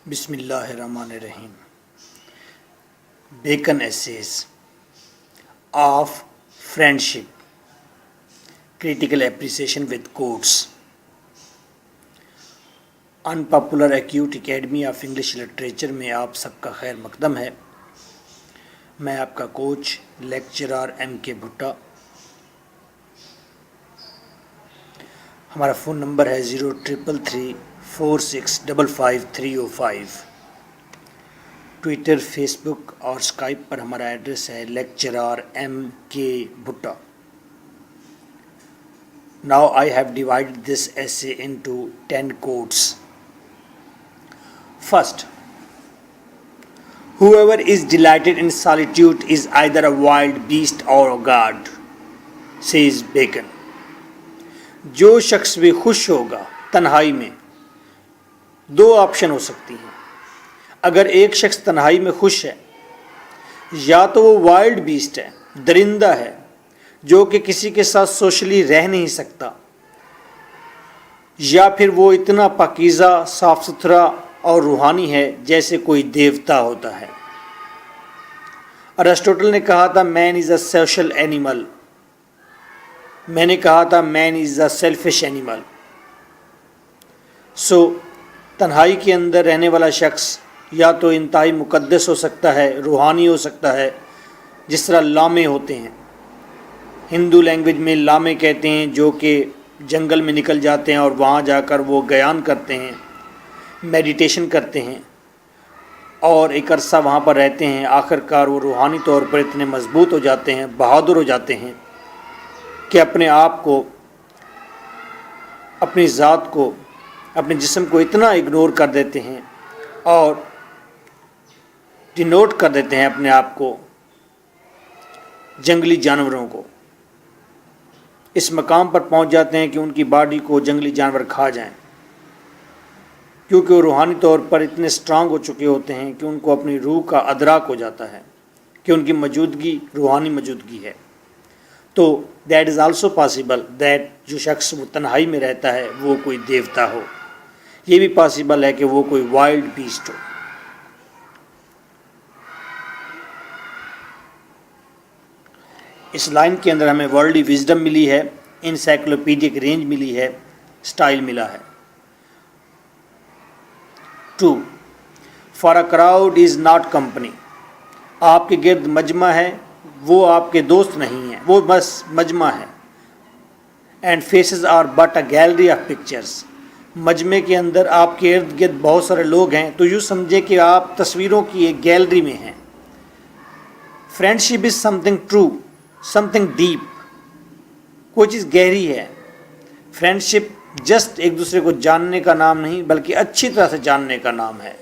Bismillahirrahmanirrahim. Bacon essays of friendship, critical appreciation with quotes. Unpopular acute academy of English literature में आप सबका खैर मकदम है। मैं आपका कोच लेक्चरर M.K. भुट्टा। हमारा फ़ोन नंबर है 033346555305। ट्विटर, फेसबुक और स्काइप पर हमारा एड्रेस है लेक्चरर M.K. भुट्टा। Now I have divided this essay into 10 quotes. First, whoever is delighted in solitude is either a wild beast or a god, says Bacon. जो शख्स भी खुश होगा तन्हाई में, दो ऑप्शन हो सकती हैं। अगर एक शख्स तन्हाई में खुश है, या तो वो वाइल्ड बीस्ट है, दरिंदा है, जो कि किसी के साथ सोशली रह नहीं सकता, या फिर वो इतना पाकीज़ा, साफ सुथरा और रूहानी है जैसे कोई देवता होता है। अरिस्टोटल ने कहा था man is a social animal. मैंने कहा था man is a selfish animal. सो तन्हाई के अंदर रहने वाला शख्स या तो इंतहाई मुक़द्दस हो सकता है, रूहानी हो सकता है, जिस तरह लामे होते हैं। हिंदू लैंग्वेज में लामे कहते हैं जो कि जंगल में निकल जाते हैं और वहाँ जाकर वो ज्ञान करते हैं, मेडिटेशन करते हैं और एक अरसा वहाँ पर रहते हैं। आखिरकार वो रूहानी तौर पर इतने मजबूत हो जाते हैं, बहादुर हो जाते हैं कि अपने आप को, अपनी ज़ात को, अपने जिस्म को इतना इग्नोर कर देते हैं और डिनोट कर देते हैं अपने आप को जंगली जानवरों को। इस मकाम पर पहुंच जाते हैं कि उनकी बॉडी को जंगली जानवर खा जाएं, क्योंकि वो रूहानी तौर पर इतने स्ट्रांग हो चुके होते हैं कि उनको अपनी रूह का अदराक हो जाता है कि उनकी मौजूदगी रूहानी मौजूदगी है। तो that is also possible that जो शख्स वो तन्हाई में रहता है वो कोई देवता हो। ये भी पॉसिबल है कि वो कोई वाइल्ड बीस्ट हो। इस लाइन के अंदर हमें वर्ल्डली विजडम मिली है, इंसाइक्लोपीडिक रेंज मिली है, स्टाइल मिला है। 2. For a crowd is not company. आपके गिर्द मजमा है, वो आपके दोस्त नहीं है, वो बस मजमा है। And faces are but a gallery of pictures. मजमे के अंदर आपके इर्द गिर्द बहुत सारे लोग हैं, तो यूँ समझे कि आप तस्वीरों की एक गैलरी में हैं। Friendship is something true, something deep. कोई चीज़ गहरी है। फ्रेंडशिप जस्ट एक दूसरे को जानने का नाम नहीं, बल्कि अच्छी तरह से जानने का नाम है।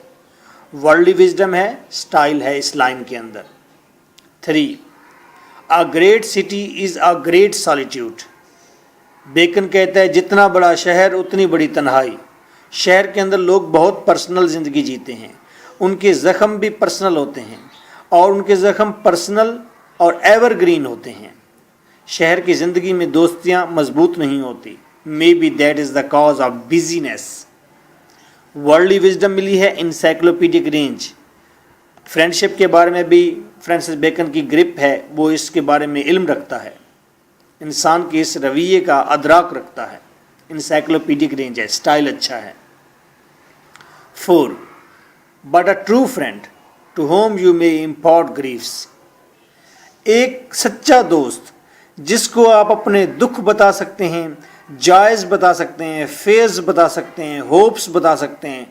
वर्ल्डली विजडम है, स्टाइल है इस लाइन के अंदर। 3. A great city is a great solitude. Bacon कहता है जितना बड़ा शहर उतनी बड़ी तन्हाई। शहर के अंदर लोग बहुत पर्सनल ज़िंदगी जीते हैं, उनके ज़ख्म भी पर्सनल होते हैं और उनके ज़ख्म पर्सनल और एवरग्रीन होते हैं। शहर की ज़िंदगी में दोस्तियाँ मजबूत नहीं होती। Maybe that is the cause of business. Worldly wisdom मिली है, इंसाइक्लोपीडिक रेंज। फ्रेंडशिप के बारे में भी फ्रांसिस बेकन की ग्रिप है, वो इसके बारे में इल्म रखता है, इंसान के इस रवैये का अदराक रखता है। इंसाइक्लोपीडिक रेंज है, स्टाइल अच्छा है। 4. But a true friend to whom you may impart griefs. एक सच्चा दोस्त जिसको आप अपने दुख बता सकते हैं, जायज़ बता सकते हैं, फेज़ बता सकते हैं, होप्स बता सकते हैं,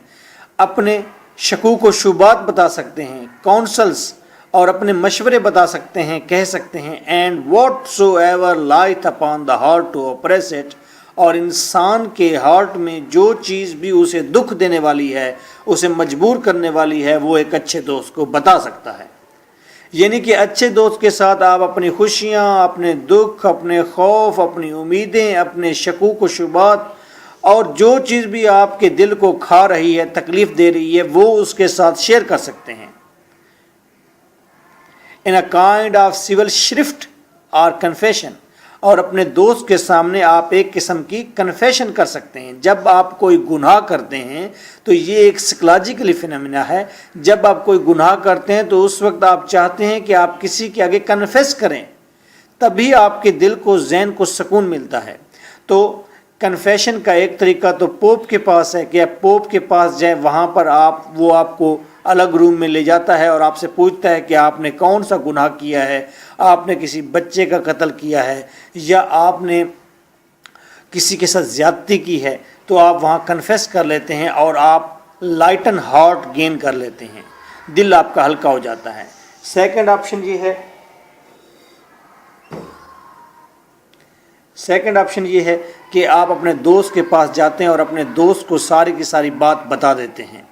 अपने शकूक व शुबात बता सकते हैं, काउंसल्स और अपने मशवरे बता सकते हैं, कह सकते हैं। And whatsoever light upon the heart to oppress it. और इंसान के हार्ट में जो चीज़ भी उसे दुख देने वाली है, उसे मजबूर करने वाली है, वो एक अच्छे दोस्त को बता सकता है। यानी कि अच्छे दोस्त के साथ आप अपनी खुशियाँ, अपने दुख, अपने खौफ, अपनी उम्मीदें, अपने शकूक व शुबात और जो चीज़ भी आपके दिल को खा रही है, तकलीफ़ दे रही है, वो उसके साथ शेयर कर सकते हैं। इन अ काइंड ऑफ सिविल श्रिफ्ट और कन्फेशन। اور اپنے دوست کے سامنے آپ ایک قسم کی کنفیشن کر سکتے ہیں. جب آپ کوئی گناہ کرتے ہیں تو یہ ایک سائیکولوجیکل فینومینا ہے. جب آپ کوئی گناہ کرتے ہیں تو اس وقت آپ چاہتے ہیں کہ آپ کسی کے آگے کنفیس کریں, تبھی آپ کے دل کو, ذہن کو سکون ملتا ہے. تو کنفیشن کا ایک طریقہ تو پوپ کے پاس ہے کہ آپ پوپ کے پاس جائیں, وہاں پر وہ آپ کو الگ روم میں لے جاتا ہے اور آپ سے پوچھتا ہے کہ آپ نے کون سا گناہ کیا ہے, آپ نے کسی بچے کا قتل کیا ہے یا آپ نے کسی کے ساتھ زیادتی کی ہے, تو آپ وہاں کنفیس کر لیتے ہیں اور آپ لائٹن ہارٹ گین کر لیتے ہیں, دل آپ کا ہلکا ہو جاتا ہے. سیکنڈ آپشن یہ ہے کہ آپ اپنے دوست کے پاس جاتے ہیں اور اپنے دوست کو ساری کی ساری بات بتا دیتے ہیں,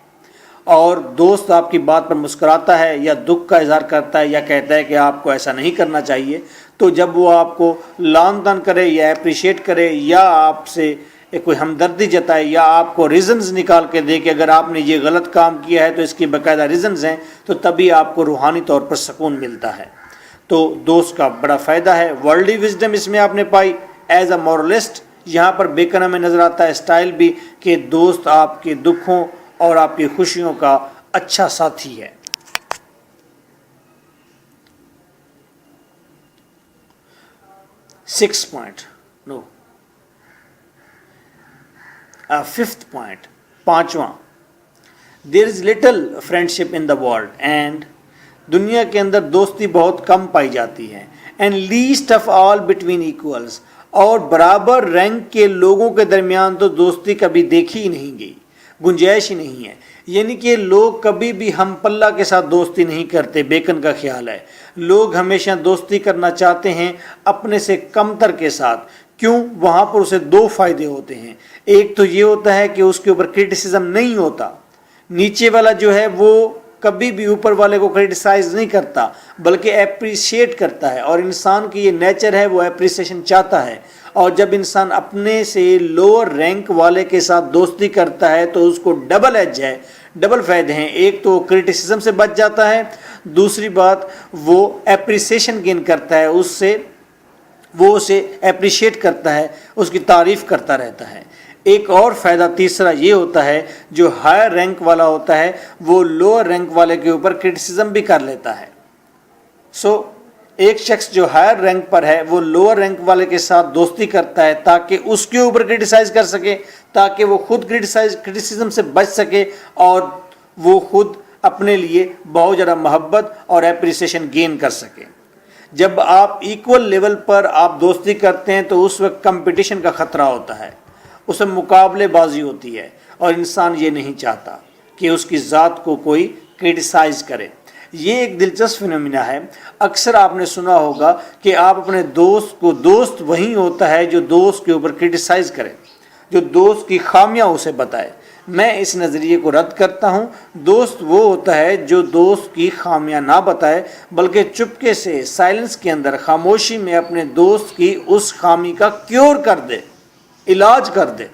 اور دوست آپ کی بات پر مسکراتا ہے یا دکھ کا اظہار کرتا ہے یا کہتا ہے کہ آپ کو ایسا نہیں کرنا چاہیے. تو جب وہ آپ کو لان تان کرے یا اپریشیٹ کرے یا آپ سے کوئی ہمدردی جتائے یا آپ کو ریزنز نکال کے دے کہ اگر آپ نے یہ غلط کام کیا ہے تو اس کی باقاعدہ ریزنز ہیں, تو تبھی آپ کو روحانی طور پر سکون ملتا ہے. تو دوست کا بڑا فائدہ ہے. ورلڈلی وزڈم اس میں آپ نے پائی ایز اے مورلسٹ. یہاں پر بیکن میں نظر آتا ہے اسٹائل بھی کہ دوست آپ کے دکھوں اور آپ کی خوشیوں کا اچھا ساتھی ہے. ففتھ پوائنٹ, پانچواں, there is little friendship in the world and, دنیا کے اندر دوستی بہت کم پائی جاتی ہے. And least of all between equals, اور برابر رینک کے لوگوں کے درمیان تو دوستی کبھی دیکھی ہی نہیں گئی, گنجائش ہی نہیں ہے. یعنی کہ لوگ کبھی بھی ہم پلہ کے ساتھ دوستی نہیں کرتے. بیکن کا خیال ہے لوگ ہمیشہ دوستی کرنا چاہتے ہیں اپنے سے کم تر کے ساتھ. کیوں؟ وہاں پر اسے دو فائدے ہوتے ہیں. ایک تو یہ ہوتا ہے کہ اس کے اوپر کرٹیسزم نہیں ہوتا, نیچے والا جو ہے وہ کبھی بھی اوپر والے کو کرٹیسائز نہیں کرتا بلکہ اپریشیٹ کرتا ہے, اور انسان کی یہ نیچر ہے, وہ اپریسیشن چاہتا ہے. اور جب انسان اپنے سے لوور رینک والے کے ساتھ دوستی کرتا ہے تو اس کو ڈبل ایج ہے, ڈبل فائدے ہیں. ایک تو کرٹیسزم سے بچ جاتا ہے, دوسری بات وہ اپریسیشن گین کرتا ہے, وہ اسے اپریشیٹ کرتا ہے, اس کی تعریف کرتا رہتا ہے. ایک اور فائدہ تیسرا یہ ہوتا ہے, جو ہائر رینک والا ہوتا ہے وہ لوور رینک والے کے اوپر کرٹیسزم بھی کر لیتا ہے. ایک شخص جو ہائر رینک پر ہے وہ لوور رینک والے کے ساتھ دوستی کرتا ہے تاکہ اس کے اوپر کرٹیسائز کر سکے, تاکہ وہ خود کرٹیسزم سے بچ سکے اور وہ خود اپنے لیے بہت زیادہ محبت اور اپریسیشن گین کر سکے. جب آپ ایکول لیول پر آپ دوستی کرتے ہیں تو اس وقت کمپٹیشن کا خطرہ ہوتا ہے, اس میں مقابلے بازی ہوتی ہے, اور انسان یہ نہیں چاہتا کہ اس کی ذات کو کوئی کرٹیسائز کرے. یہ ایک دلچسپ فینومینا ہے. اکثر آپ نے سنا ہوگا کہ آپ اپنے دوست کو, دوست وہی ہوتا ہے جو دوست کے اوپر کرٹیسائز کرے, جو دوست کی خامیاں اسے بتائے. میں اس نظریے کو رد کرتا ہوں. دوست وہ ہوتا ہے جو دوست کی خامیاں نہ بتائے بلکہ چپکے سے سائلنس کے اندر, خاموشی میں اپنے دوست کی اس خامی کا کیور کر دے, علاج کر دے.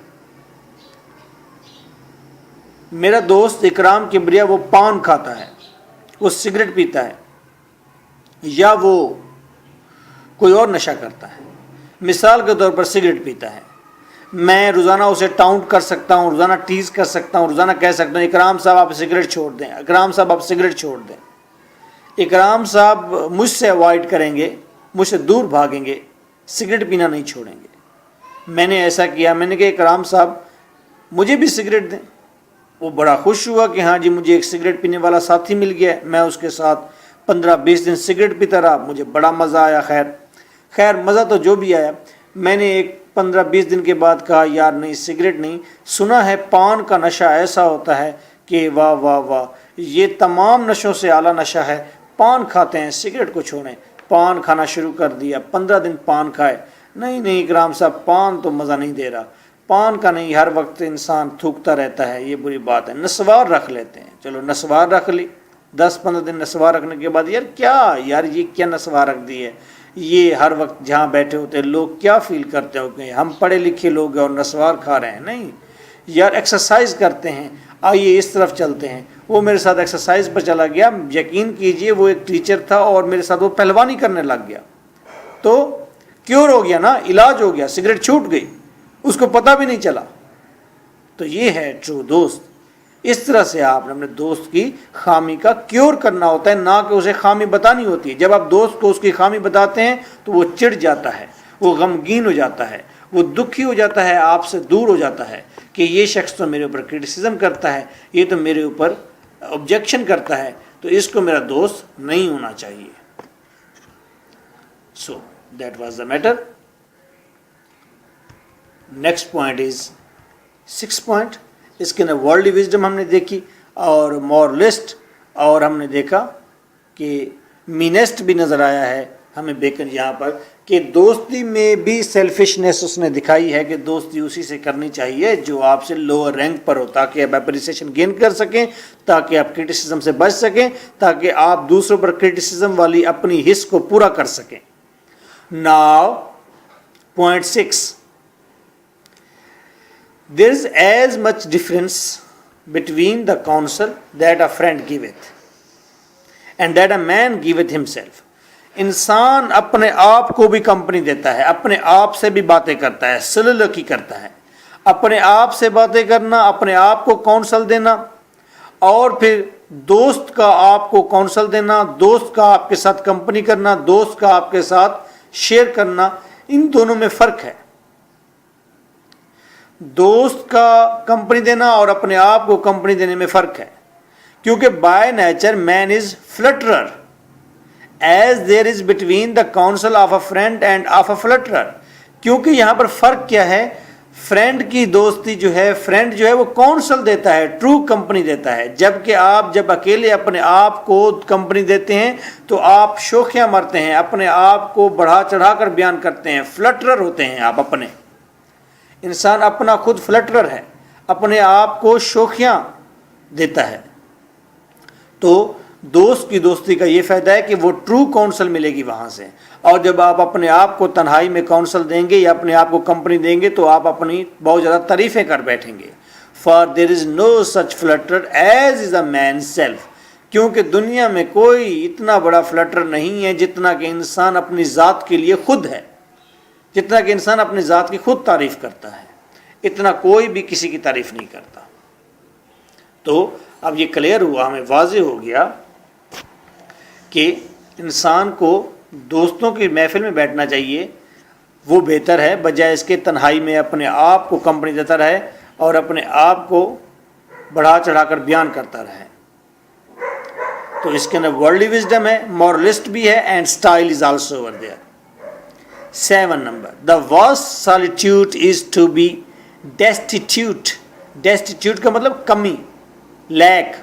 میرا دوست اکرام کبریا وہ پان کھاتا ہے, وہ سگریٹ پیتا ہے, یا وہ کوئی اور نشہ کرتا ہے. مثال کے طور پر سگریٹ پیتا ہے, میں روزانہ اسے ٹاؤنٹ کر سکتا ہوں, روزانہ ٹیز کر سکتا ہوں, روزانہ کہہ سکتا ہوں اکرام صاحب آپ سگریٹ چھوڑ دیں, اکرام صاحب آپ سگریٹ چھوڑ دیں. اکرام صاحب مجھ سے اوائڈ کریں گے, مجھ سے دور بھاگیں گے, سگریٹ پینا نہیں چھوڑیں گے. میں نے ایسا کیا, میں نے کہا اکرام صاحب مجھے بھی سگریٹ دیں. وہ بڑا خوش ہوا کہ ہاں جی مجھے ایک سگریٹ پینے والا ساتھی مل گیا. میں اس کے ساتھ 15-20 دن سگریٹ پیتا رہا, مجھے بڑا مزہ آیا. خیر مزہ تو جو بھی آیا, میں نے ایک 15-20 دن کے بعد کہا یار نہیں سگریٹ نہیں, سنا ہے پان کا نشہ ایسا ہوتا ہے کہ واہ واہ واہ, یہ تمام نشوں سے اعلیٰ نشہ ہے. پان کھاتے ہیں, سگریٹ کو چھوڑیں. پان کھانا شروع کر دیا, 15 دن پان کھائے. نہیں اکرام صاحب پان تو مزہ نہیں دے رہا, پان کا نہیں, ہر وقت انسان تھوکتا رہتا ہے, یہ بری بات ہے. نسوار رکھ لیتے ہیں, چلو نسوار رکھ لی. 10-15 دن نسوار رکھنے کے بعد یار یہ کیا نسوار رکھ دی ہے, یہ ہر وقت جہاں بیٹھے ہوتے ہیں لوگ کیا فیل کرتے ہو کہ ہم پڑھے لکھے لوگ ہیں اور نسوار کھا رہے ہیں. نہیں یار, ایکسرسائز کرتے ہیں, آئیے اس طرف چلتے ہیں. وہ میرے ساتھ ایکسرسائز پر چلا گیا. یقین کیجئے وہ ایک ٹیچر تھا اور میرے ساتھ وہ پہلوانی کرنے لگ گیا. تو क्योर हो गया ना, इलाज हो गया, सिगरेट छूट गई, उसको पता भी नहीं चला। तो ये है ट्रू दोस्त। इस तरह से आपने अपने दोस्त की खामी का क्योर करना होता है, ना कि उसे खामी बतानी होती है। जब आप दोस्त को उसकी खामी बताते हैं तो वो चिढ़ जाता है, वो गमगीन हो जाता है, वो दुखी हो जाता है, आपसे दूर हो जाता है कि ये शख्स तो मेरे ऊपर क्रिटिसिज्म करता है, ये तो मेरे ऊपर ऑब्जेक्शन करता है, तो इसको मेरा दोस्त नहीं होना चाहिए। So that was the matter. Next point is 6 point. इसके अंदर वर्ल्डली विजडम हमने देखी और मॉरलिस्ट, और हमने देखा कि मीनेस्ट भी नज़र आया है हमें बेकन यहाँ पर, कि दोस्ती में भी सेल्फिशनेस उसने दिखाई है कि दोस्ती उसी से करनी चाहिए जो आपसे लोअर रैंक पर हो, ताकि आप अप्रिसिएशन गेन कर सकें, ताकि आप क्रिटिसिज्म से बच सकें, ताकि आप दूसरों पर क्रिटिसिज्म वाली अपनी हिस्स को पूरा कर सकें। Now point 6, there is as much difference between the counsel that a friend giveth and that a man giveth himself. इंसान अपने आप को भी कंपनी देता है, अपने आप से भी बातें करता है, सलूकी करता है। अपने आप से बातें करना, अपने आप को काउंसल देना, और फिर दोस्त का आपको काउंसल देना, दोस्त का आपके साथ कंपनी करना, दोस्त का आपके साथ शेयर करना, इन दोनों में फ़र्क है। दोस्त का कंपनी देना और अपने आप को कंपनी देने में फ़र्क है, क्योंकि by nature man is flatterer, as there is between the counsel of a friend and of a flatterer. क्योंकि यहाँ पर फ़र्क क्या है, फ्रेंड की दोस्ती जो है, फ्रेंड जो है वो काउंसल देता है, ट्रू कंपनी देता है, जबकि आप जब अकेले अपने आप को कंपनी देते हैं तो आप शोखियाँ मारते हैं, अपने आप को बढ़ा चढ़ा कर बयान करते हैं, फ्लटरर होते हैं आप अपने। इंसान अपना खुद फ्लटरर है, अपने आप को शोखियाँ देता है। तो दोस्त की दोस्ती का ये फ़ायदा है कि वो ट्रू काउंसल मिलेगी वहाँ से। और जब आप अपने आप को तन्हाई में काउंसल देंगे या अपने आप को कंपनी देंगे तो आप अपनी बहुत ज़्यादा तारीफ़ें कर बैठेंगे। For there is no such flatterer as is a man self, क्योंकि दुनिया में कोई इतना बड़ा फ्लटर नहीं है जितना कि इंसान अपनी ज़ात के लिए खुद है, जितना कि इंसान अपनी ज़ात की खुद तारीफ़ करता है, इतना कोई भी किसी की तारीफ़ नहीं करता। तो अब ये क्लियर हुआ, हमें वाज़ेह हो गया कि इंसान को दोस्तों की महफिल में बैठना चाहिए, वो बेहतर है बजाय इसके तन्हाई में अपने आप को कंपनी देता रहे और अपने आप को बढ़ा चढ़ा कर बयान करता रहे। तो इसके अंदर वर्ल्डली विजडम है, मॉरलिस्ट भी है, and style is also over there. 7 number, the worst solitude is to be destitute. Destitute का मतलब कमी, lack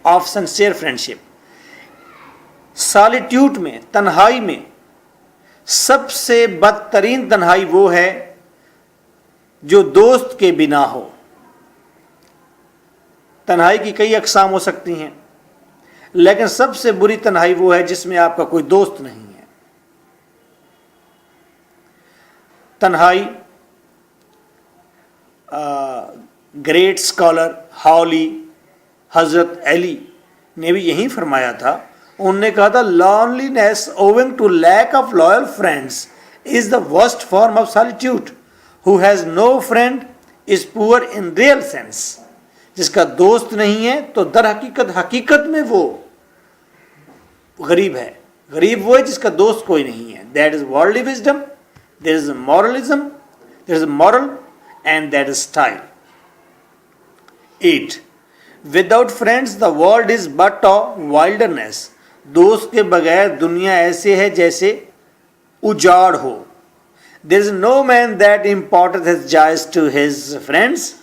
of sincere friendship. Solitude में, तन्हाई में, सबसे बदतरीन तन्हाई वो है जो दोस्त के बिना हो। तन्हाई की कई अक़साम हो सकती हैं, लेकिन सबसे बुरी तन्हाई वो है जिसमें आपका कोई दोस्त नहीं है। तन्हाई ग्रेट स्कॉलर हॉली हजरत अली ने भी यही फरमाया था। उन्होंने कहा था, loneliness owing to lack of loyal friends is the worst form of solitude. Who has no friend is poor in real sense. जिसका दोस्त नहीं है तो दर हकीकत में वो गरीब है। गरीब वो है जिसका दोस्त कोई नहीं है। That is worldly wisdom, there is moralism, there is moral, and that is style. 8, without friends the world is but a wilderness. दोस्त के बगैर दुनिया ऐसे है जैसे उजाड़ हो। There is no man that important his joys to his friends.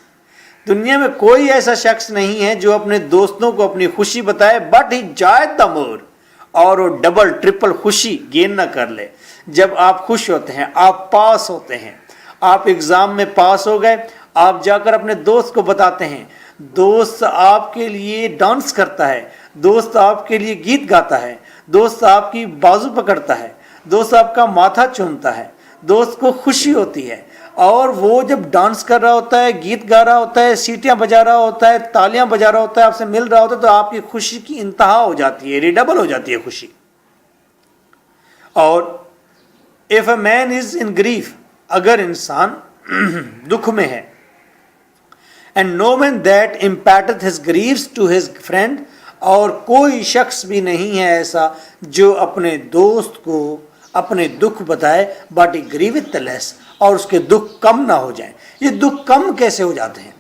दुनिया में कोई ऐसा शख्स नहीं है जो अपने दोस्तों को अपनी खुशी बताए, बट ही जाए द मोर, और वो डबल ट्रिपल खुशी गेन ना कर ले। जब आप खुश होते हैं, आप पास होते हैं, आप एग्ज़ाम में पास हो गए, आप जाकर अपने दोस्त को बताते हैं, दोस्त आपके लिए डांस करता है, दोस्त आपके लिए गीत गाता है, दोस्त आपकी बाजू पकड़ता है, दोस्त आपका माथा चूमता है, दोस्त को खुशी होती है। और वो जब डांस कर रहा होता है, गीत गा रहा होता है, सीटियाँ बजा रहा होता है, तालियां बजा रहा होता है, आपसे मिल रहा होता है, तो आपकी खुशी की इंतहा हो जाती है, रिडबल हो जाती है खुशी। और If a man is in grief, अगर इंसान दुख में है, and no man that impateth his griefs to his friend, और कोई शख्स भी नहीं है ऐसा जो अपने दोस्त को अपने दुख बताए, but he grieveth the less, और उसके दुख कम ना हो जाए। ये दुख कम कैसे हो जाते हैं?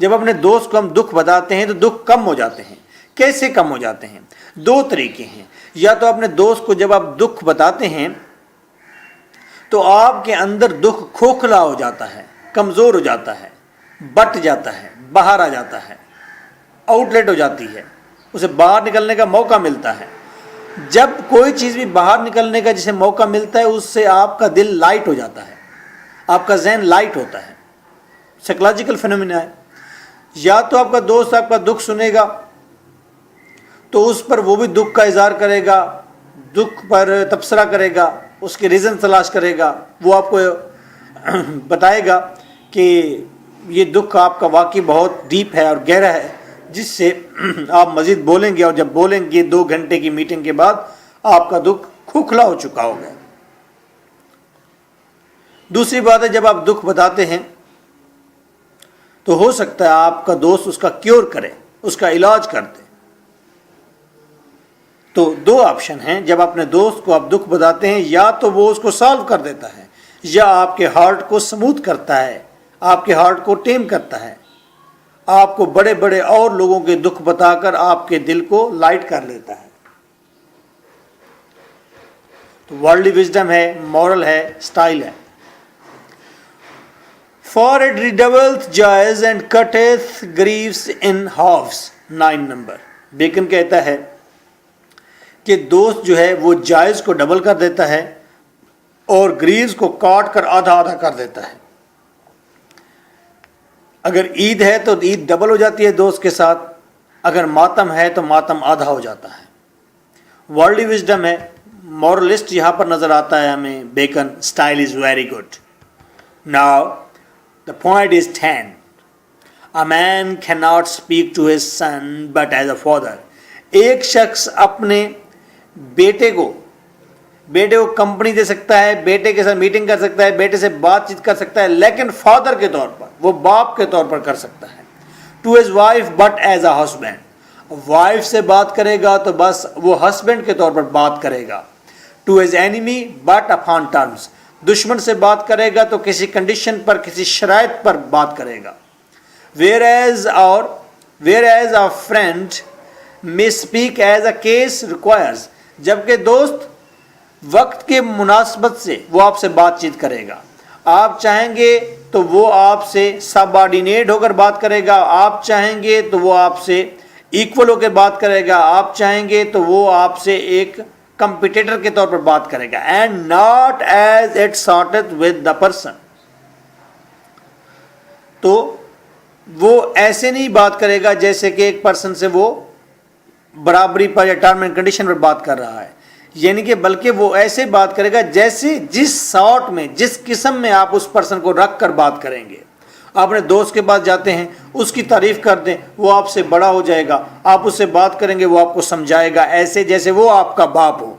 जब अपने दोस्त को हम दुख बताते हैं तो दुख कम हो जाते हैं। कैसे कम हो जाते हैं? दो तरीके हैं। या तो अपने दोस्त को जब आप दुख बताते हैं तो आपके अंदर दुख खोखला हो जाता है, कमज़ोर हो जाता है, बट जाता है, बाहर आ जाता है, आउटलेट हो जाती है, उसे बाहर निकलने का मौका मिलता है। जब कोई चीज़ भी बाहर निकलने का जिसे मौका मिलता है उससे आपका दिल लाइट हो जाता है, आपका जहन लाइट होता है। साइकोलॉजिकल फिनोमिना है। या तो आपका दोस्त आपका दुख सुनेगा तो उस पर वो भी दुख का इजहार करेगा, दुख पर तबसरा करेगा, उसके रीज़न तलाश करेगा, वो आपको बताएगा कि ये दुख आपका वाकई बहुत डीप है और गहरा है, जिससे आप मज़ीद बोलेंगे, और जब बोलेंगे 2 घंटे की मीटिंग के बाद आपका दुख खोखला हो चुका होगा। दूसरी बात है, जब आप दुख बताते हैं तो हो सकता है आपका दोस्त उसका क्योर करे, उसका इलाज कर दे। तो 2 ऑप्शन हैं। जब अपने दोस्त को आप दुख बताते हैं, या तो वो उसको सॉल्व कर देता है, या आपके हार्ट को स्मूथ करता है, आपके हार्ट को टेम करता है, आपको बड़े बड़े और लोगों के दुख बताकर आपके दिल को लाइट कर लेता है। तो वर्ल्डली विजडम है, मॉरल है, स्टाइल है। For it redoubleth joys and cutteth griefs in halves, 9 number. Bacon कहता है कि दोस्त जो है वो जायज को डबल कर देता है और ग्रीव्स को काट कर आधा आधा कर देता है। अगर ईद है तो ईद डबल हो जाती है दोस्त के साथ, अगर मातम है तो मातम आधा हो जाता है। वर्ल्डली विजडम है, मॉरलिस्ट यहाँ पर नजर आता है हमें Bacon. Style is very good. Now the point is 10. A man cannot speak to his son but as a father. एक शख्स अपने बेटे को कंपनी दे सकता है, बेटे के साथ मीटिंग कर सकता है, बेटे से बातचीत कर सकता है, लेकिन फादर के तौर पर, वो बाप के तौर पर कर सकता है। To his wife but as a husband. Wife से बात करेगा तो बस वो हस्बैंड के तौर पर बात करेगा। To his enemy but upon terms. दुश्मन से बात करेगा तो किसी कंडीशन पर, किसी शराइत पर बात करेगा। whereas a friend may speak as a case requires, जबकि दोस्त वक्त के मुनासबत से वो आपसे बातचीत करेगा। आप चाहेंगे तो वो आपसे सबऑर्डिनेट होकर बात करेगा, आप चाहेंगे तो वो आपसे इक्वल होकर बात करेगा, आप चाहेंगे तो वो आपसे एक कंपिटिटर के तौर पर बात करेगा। And not as it sorted with the person. तो वो ऐसे नहीं बात करेगा जैसे कि एक पर्सन से वो बराबरी पर या टर्म एंड कंडीशन पर बात कर रहा है, यानी कि बल्कि वो ऐसे बात करेगा जैसे जिस सॉर्ट में, जिस किस्म में आप उस पर्सन को रख कर बात करेंगे। आप अपने दोस्त के पास जाते हैं, उसकी तारीफ कर दें, वो आपसे बड़ा हो जाएगा। आप उससे बात करेंगे, वो आपको समझाएगा ऐसे जैसे वो आपका बाप हो।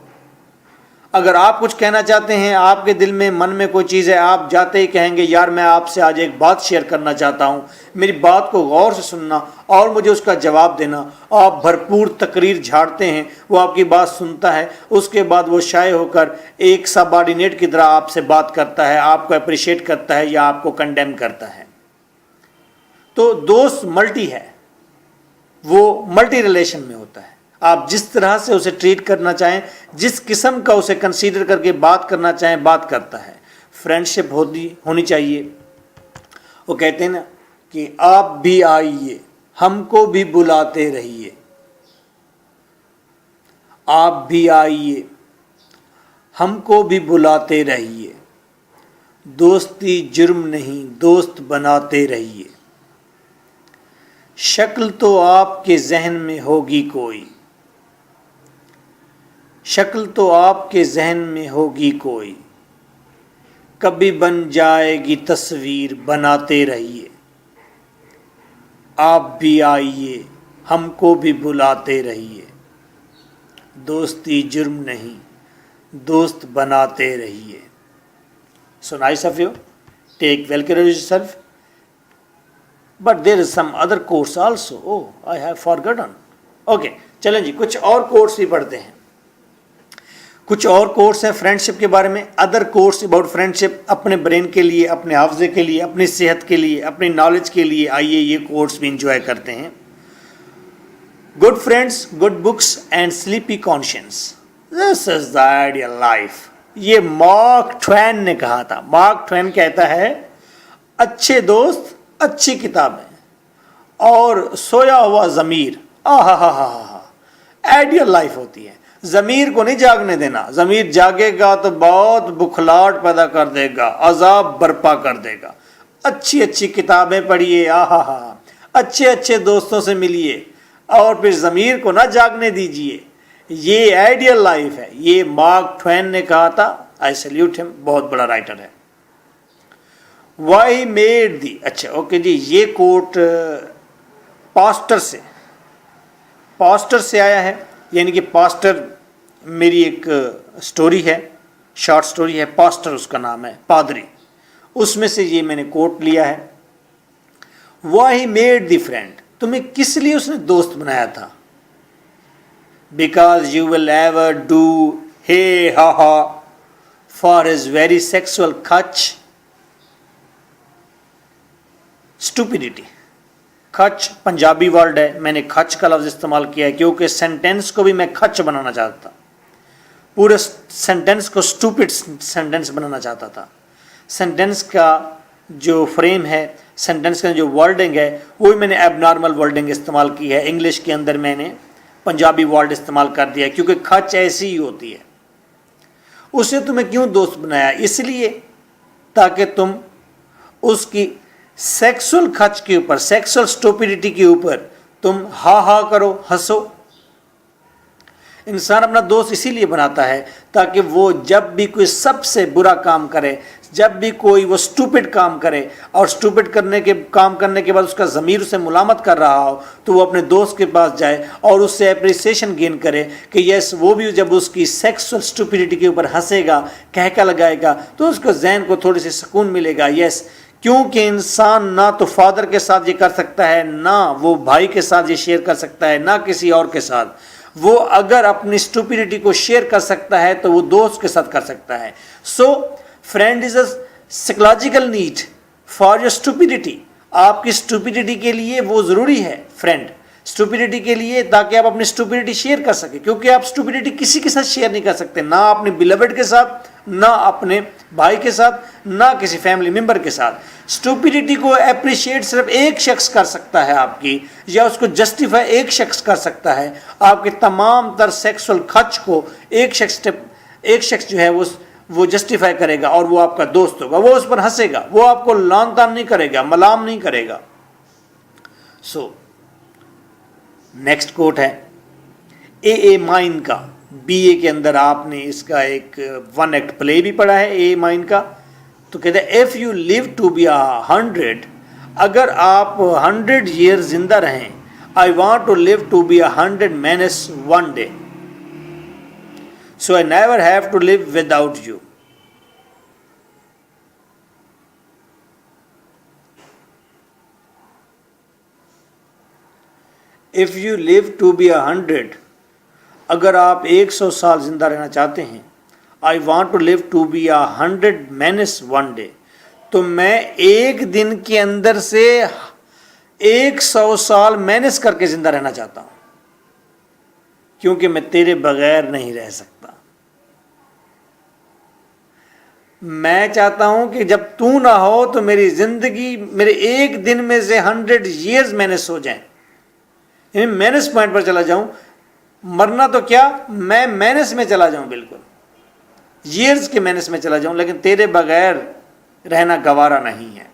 अगर आप कुछ कहना चाहते हैं, आपके दिल में, मन में कोई चीज़ है, आप जाते ही कहेंगे यार मैं आपसे आज एक बात शेयर करना चाहता हूँ, मेरी बात को गौर से सुनना और मुझे उसका जवाब देना। आप भरपूर तकरीर झाड़ते हैं, वो आपकी बात सुनता है, उसके बाद वो शाये होकर एक सबऑर्डिनेट की तरह आपसे बात करता है, आपको अप्रिशिएट करता है या आपको कंडेम करता है। तो दोस्त मल्टी है, वो मल्टी रिलेशन में होता है। आप जिस तरह से उसे ट्रीट करना चाहें, जिस किस्म का उसे कंसीडर करके बात करना चाहें, बात करता है। फ्रेंडशिप होनी चाहिए। वो कहते हैं ना कि आप भी आइए, हमको भी बुलाते रहिए। आप भी आइए, हमको भी बुलाते रहिए। दोस्ती जुर्म नहीं, दोस्त बनाते रहिए। शक्ल तो आपके जहन में होगी कोई, शक्ल तो आपके जहन में होगी कोई, कभी बन जाएगी तस्वीर, बनाते रहिए। आप भी आइए, हमको भी बुलाते रहिए। दोस्ती जुर्म नहीं, दोस्त बनाते रहिए. So nice of you. Take well care of yourself. But there is some other course also. Oh, I have forgotten. Okay, चलें जी, कुछ और कोर्स भी पढ़ते हैं. कुछ और कोर्स हैं फ्रेंडशिप के बारे में. अदर कोर्स अबाउट फ्रेंडशिप, अपने ब्रेन के लिए, अपने हाफजे के लिए, अपनी सेहत के लिए, अपनी नॉलेज के लिए. आइए ये कोर्स भी इंजॉय करते हैं. Good friends, good books and sleepy conscience, this is the ideal life. ये मार्क ट्वेन ने कहा था. मार्क ट्वेन कहता है अच्छे दोस्त, अच्छी किताबें और सोया हुआ ज़मीर, आइडियल लाइफ होती है. ज़मीर को नहीं जागने देना. ज़मीर जागेगा तो बहुत बुखलाहट पैदा कर देगा, अजाब बर्पा कर देगा. अच्छी अच्छी किताबें पढ़िए, अच्छे अच्छे दोस्तों से मिलिए और फिर ज़मीर को ना जागने दीजिए. ये आइडियल लाइफ है. ये मार्क ट्वेन ने कहा था. आई सैल्यूट हिम, बहुत बड़ा राइटर है. वाई मेड दी, अच्छा ओके जी, ये कोट पास्टर से आया है. यानी कि पास्टर मेरी एक स्टोरी है, शॉर्ट स्टोरी है. पास्टर उसका नाम है, पादरी. उसमें से ये मैंने कोट लिया है. वाई मेड दी फ्रेंड, तुम्हें किस लिए उसने दोस्त बनाया था? Because you will ever do hey ha ha for his very sexual खच. Stupidity. खच पंजाबी वर्ड है, मैंने खच का लफ्ज़ इस्तेमाल किया है क्योंकि सेंटेंस को भी मैं खच बनाना चाहता था. पूरे सेंटेंस को स्टूपिड सेंटेंस बनाना चाहता था. सेंटेंस का जो फ्रेम है, सेंटेंस का जो वर्डिंग है, वो भी मैंने एबनॉर्मल वर्डिंग इस्तेमाल की है. इंग्लिश के अंदर मैंने पंजाबी वर्ड इस्तेमाल कर दिया क्योंकि खच ऐसी ही होती है. उसे तुम्हें क्यों दोस्त बनाया? इसलिए ताकि तुम उसकी सेक्सुअल खच के ऊपर, सेक्सुअल स्टूपिडिटी के ऊपर तुम हा करो, हंसो. इंसान अपना दोस्त इसीलिए बनाता है ताकि वो जब भी कोई सबसे बुरा काम करे, जब भी कोई वो स्टूपिड काम करे और स्टूपिड काम करने के बाद उसका ज़मीर उसे मुलामत कर रहा हो, तो वो अपने दोस्त के पास जाए और उससे अप्रिसिएशन गेन करे कि यस, वो भी जब उसकी सेक्सुअल स्टूपिडिटी के ऊपर हंसेगा, कहका लगाएगा, तो उसको जहन को थोड़ी सी सुकून मिलेगा. यस, क्योंकि इंसान ना तो फादर के साथ ये कर सकता है, ना वो भाई के साथ ये शेयर कर सकता है, ना किसी और के साथ. वो अगर अपनी स्टूपिडिटी को शेयर कर सकता है तो वो दोस्त के साथ कर सकता है. So friend is a psychological need for your stupidity. आपकी स्टूपिडिटी के लिए वो ज़रूरी है फ्रेंड, स्टूपिडिटी के लिए, ताकि आप अपनी स्टूपिडिटी शेयर कर सके. क्योंकि आप स्टूपिडिटी किसी के साथ शेयर नहीं कर सकते, ना अपने बिलवेड के साथ, ना अपने भाई के साथ, ना किसी फैमिली मेम्बर के साथ. स्टूपिडिटी को अप्रिशिएट सिर्फ एक शख्स कर सकता है आपकी, या उसको जस्टिफाई एक शख्स कर सकता है. आपके तमाम तर सेक्सुअल खच को एक शख्स जो है वो जस्टिफाई करेगा और वो आपका दोस्त होगा. वो उस पर हंसेगा, वो आपको लान तान नहीं करेगा, मलाम नहीं करेगा. सो नेक्स्ट कोट है ए माइन का. बीए के अंदर आपने इसका एक 1 एक्ट प्ले भी पढ़ा है ए माइन का. तो कहते हैं if you live to be 100, अगर आप 100 ईयर जिंदा रहें, I want to live to be 100 minutes 1 day, so I never have to live without you. If you live to be 100, अगर आप 100 साल जिंदा रहना चाहते हैं, I want to live to be 100 minutes 1 day, तो मैं एक दिन के अंदर से 100 साल मैनेज करके जिंदा रहना चाहता हूं, क्योंकि मैं तेरे बगैर नहीं रह सकता. मैं चाहता हूं कि जब तू ना हो तो मेरी जिंदगी, मेरे एक दिन में से 100 years मैनेज हो जाएं. मैनेज पॉइंट पर चला जाऊं. मरना तो क्या, मैं मैनेज में चला जाऊं, बिल्कुल ईयर्स के मैनेज में चला जाऊं, लेकिन तेरे बगैर रहना गवारा नहीं है.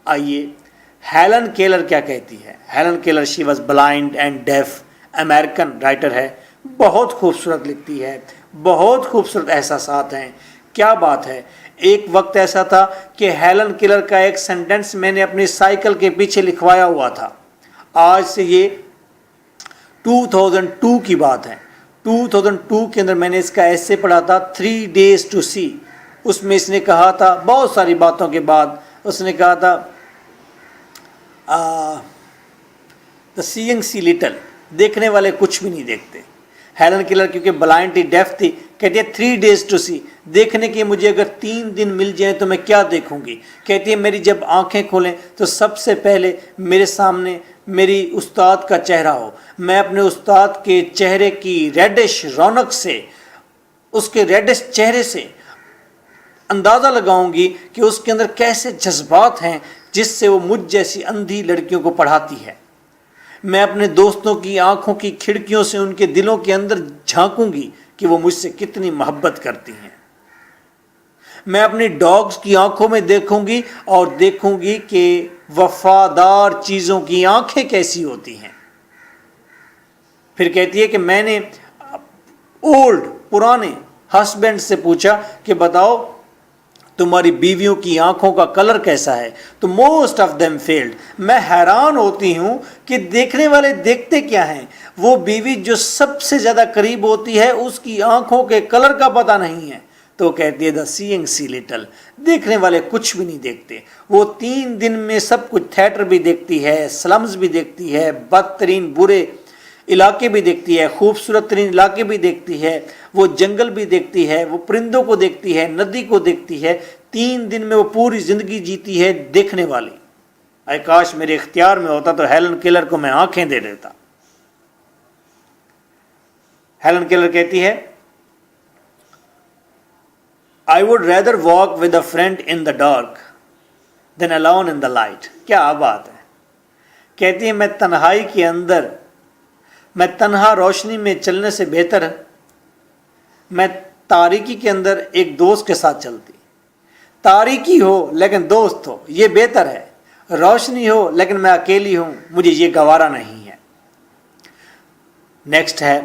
आइए हेलन केलर क्या कहती है. Helen Keller, she was blind and deaf, American writer है, बहुत खूबसूरत लिखती है, बहुत खूबसूरत एहसासात हैं. क्या बात है. एक वक्त ऐसा था कि हेलन केलर का एक सेंटेंस मैंने अपनी साइकिल के पीछे लिखवाया हुआ था. आज से ये 2002 की बात है. 2002 کے اندر میں نے اس کا ایسے پڑھا تھا 3 days to see. اس میں اس نے کہا تھا بہت ساری باتوں کے بعد اس نے کہا تھا the seeing see little, دیکھنے والے کچھ بھی نہیں دیکھتے. ہیلن کیلر کیونکہ بلائنڈلی ڈیف تھی, کہتی ہے 3 days to see, دیکھنے کے مجھے اگر 3 دن مل جائیں تو میں کیا دیکھوں گی. کہتی ہے میری جب آنکھیں کھولیں تو سب سے پہلے میرے سامنے میری استاد کا چہرہ ہو. میں اپنے استاد کے چہرے کی ریڈش رونق سے, اس کے ریڈش چہرے سے اندازہ لگاؤں گی کہ اس کے اندر کیسے جذبات ہیں جس سے وہ مجھ جیسی اندھی لڑکیوں کو پڑھاتی ہے. میں اپنے دوستوں کی آنکھوں کی کھڑکیوں سے ان کے دلوں کے اندر جھانکوں گی کہ وہ مجھ سے کتنی محبت کرتی ہیں. میں اپنی ڈاگز کی آنکھوں میں دیکھوں گی اور دیکھوں گی کہ وفادار چیزوں کی آنکھیں کیسی ہوتی ہیں. پھر کہتی ہے کہ میں نے پرانے ہسبینڈ سے پوچھا کہ بتاؤ تمہاری بیویوں کی آنکھوں کا کلر کیسا ہے, تو موسٹ آف دیم فیلڈ. میں حیران ہوتی ہوں کہ دیکھنے والے دیکھتے کیا ہیں. وہ بیوی جو سب سے زیادہ قریب ہوتی ہے اس کی آنکھوں کے کلر کا پتہ نہیں ہے. تو کہتی ہے دا سیئنگ سی لٹل, دیکھنے والے کچھ بھی نہیں دیکھتے. وہ 3 دن میں سب کچھ, تھیٹر بھی دیکھتی ہے, سلمز بھی دیکھتی ہے, بدترین برے علاقے بھی دیکھتی ہے, خوبصورت ترین علاقے بھی دیکھتی ہے, وہ جنگل بھی دیکھتی ہے, وہ پرندوں کو دیکھتی ہے, ندی کو دیکھتی ہے. 3 دن میں وہ پوری زندگی جیتی ہے دیکھنے والی. اے کاش میرے اختیار میں ہوتا تو ہیلن کیلر کو میں آنکھیں دے دیتا. ہیلن کیلر کہتی ہے I would rather walk with a friend in the dark than alone in the light. کیا بات ہے. کہتی ہے میں تنہائی کے اندر, میں تنہا روشنی میں چلنے سے بہتر میں تاریکی کے اندر ایک دوست کے ساتھ چلتی. تاریکی ہو لیکن دوست ہو یہ بہتر ہے, روشنی ہو لیکن میں اکیلی ہوں مجھے یہ گوارا نہیں ہے. نیکسٹ ہے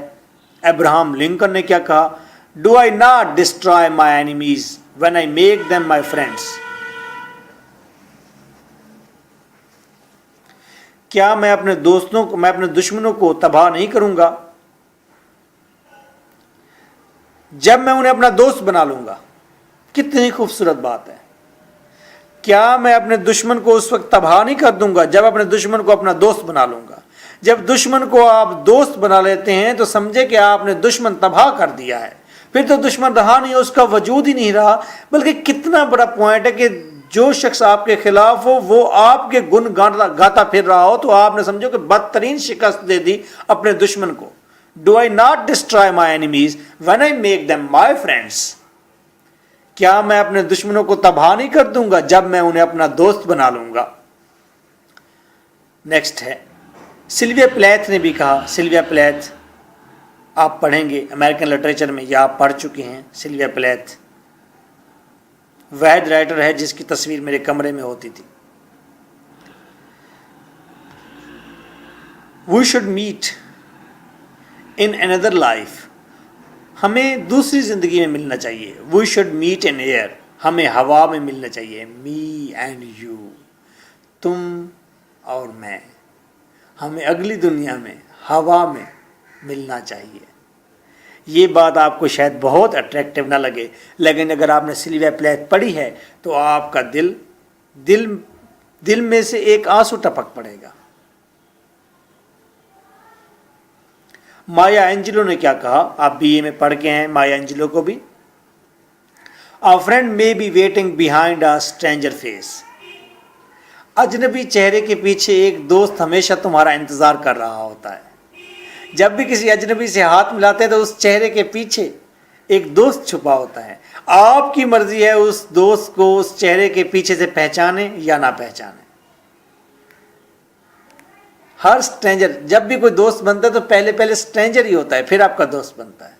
ابراہم لنکن نے کیا کہا, Do I not destroy my enemies when I make them my friends? کیا میں اپنے دوستوں کو, میں اپنے دشمنوں کو تباہ نہیں کروں گا جب میں انہیں اپنا دوست بنا لوں گا. کتنی خوبصورت بات ہے. کیا میں اپنے دشمن کو اس وقت تباہ نہیں کر دوں گا جب اپنے دشمن کو اپنا دوست بنا لوں گا. جب دشمن کو آپ دوست بنا لیتے ہیں تو سمجھے کہ آپ نے دشمن تباہ کر دیا ہے. پھر تو دشمن رہا نہیں, اس کا وجود ہی نہیں رہا. بلکہ کتنا بڑا پوائنٹ ہے کہ جو شخص آپ کے خلاف ہو وہ آپ کے گن گاتا پھر رہا ہو تو آپ نے سمجھو کہ بدترین شکست دے دی اپنے دشمن کو. Do I not destroy my enemies when I make them my friends? کیا میں اپنے دشمنوں کو تباہ نہیں کر دوں گا جب میں انہیں اپنا دوست بنا لوں گا. نیکسٹ ہے سلویا پلیتھ نے بھی کہا. سلویا پلیتھ آپ پڑھیں گے امریکن لٹریچر میں یا آپ پڑھ چکے ہیں. سلویا پلیتھ واحد رائٹر ہے جس کی تصویر میرے کمرے میں ہوتی تھی. We should meet in another life. ہمیں دوسری زندگی میں ملنا چاہیے. We should meet in air. ہمیں ہوا میں ملنا چاہیے. Me and you. تم اور میں. ہمیں اگلی دنیا میں ہوا میں ملنا چاہیے. یہ بات آپ کو شاید بہت اٹریکٹیو نہ لگے لیکن اگر آپ نے سلویا پلیتھ پڑھی ہے تو آپ کا دل میں سے ایک آنسو ٹپک پڑے گا. مایا اینجلو نے کیا کہا, آپ BA میں پڑھ کے ہیں مایا اینجلو کو بھی. Our friend may be waiting behind a stranger face. اجنبی چہرے کے پیچھے ایک دوست ہمیشہ تمہارا انتظار کر رہا ہوتا ہے. جب بھی کسی اجنبی سے ہاتھ ملاتے ہیں تو اس چہرے کے پیچھے ایک دوست چھپا ہوتا ہے. آپ کی مرضی ہے اس دوست کو اس چہرے کے پیچھے سے پہچانے یا نہ پہچانے. ہر سٹرینجر جب بھی کوئی دوست بنتا ہے تو پہلے سٹرینجر ہی ہوتا ہے پھر آپ کا دوست بنتا ہے.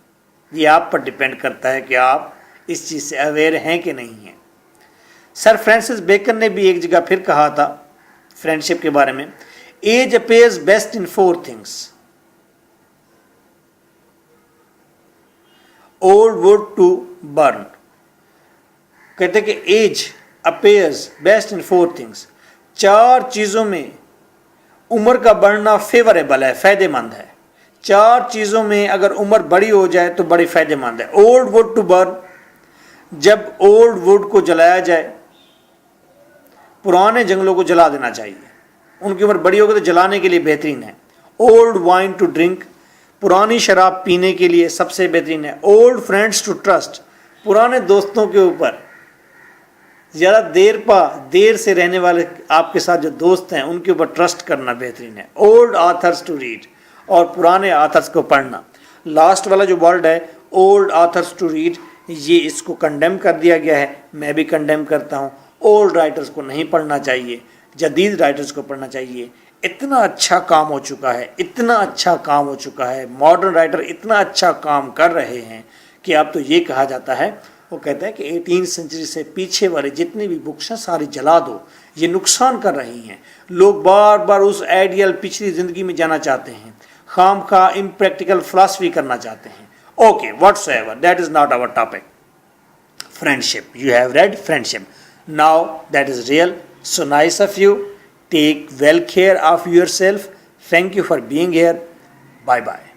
یہ آپ پر ڈیپینڈ کرتا ہے کہ آپ اس چیز سے اویئر ہیں کہ نہیں ہیں. سر فرانسس بیکن نے بھی ایک جگہ پھر کہا تھا فرینڈشپ کے بارے میں, age appears best in 4 things. Old wood to burn. کہتے کہ age appears best in 4 things. 4 چیزوں میں عمر کا بڑھنا فیوریبل ہے, فائدہ مند ہے. 4 چیزوں میں اگر عمر بڑی ہو جائے تو بڑی فائدہ مند ہے. اولڈ ووڈ ٹو برن, جب اولڈ ووڈ کو جلایا جائے, پرانے جنگلوں کو جلا دینا چاہیے, ان کی عمر بڑی ہوگی تو جلانے کے لیے بہترین ہے. اولڈ وائن ٹو ڈرنک, پرانی شراب پینے کے لیے سب سے بہترین ہے. اولڈ فرینڈس ٹو ٹرسٹ, پرانے دوستوں کے اوپر زیادہ دیر سے رہنے والے آپ کے ساتھ جو دوست ہیں ان کے اوپر ٹرسٹ کرنا بہترین ہے. اولڈ آتھرس ٹو ریڈ, اور پرانے آتھرس کو پڑھنا. لاسٹ والا جو ورڈ ہے اولڈ آتھرس ٹو ریڈ, یہ اس کو کنڈیم کر دیا گیا ہے, میں بھی کنڈیم کرتا ہوں. اولڈ رائٹرز کو نہیں پڑھنا چاہیے, جدید رائٹرز کو پڑھنا چاہیے. اتنا اچھا کام ہو چکا ہے, اتنا اچھا کام ہو چکا ہے, ماڈرن رائٹر اتنا اچھا کام کر رہے ہیں کہ اب تو یہ کہا جاتا ہے, وہ کہتا ہے کہ 18 سینچری سے پیچھے والے جتنی بھی بکس ہیں ساری جلا دو, یہ نقصان کر رہی ہیں. لوگ بار بار اس آئیڈیل پچھلی زندگی میں جانا چاہتے ہیں, خام خواہ امپریکٹیکل فلاسفی کرنا چاہتے ہیں. Okay, whatsoever, that is not our topic. Friendship, you have read friendship. Now that is real, so nice of you. Take well care of yourself. Thank you for being here. Bye bye.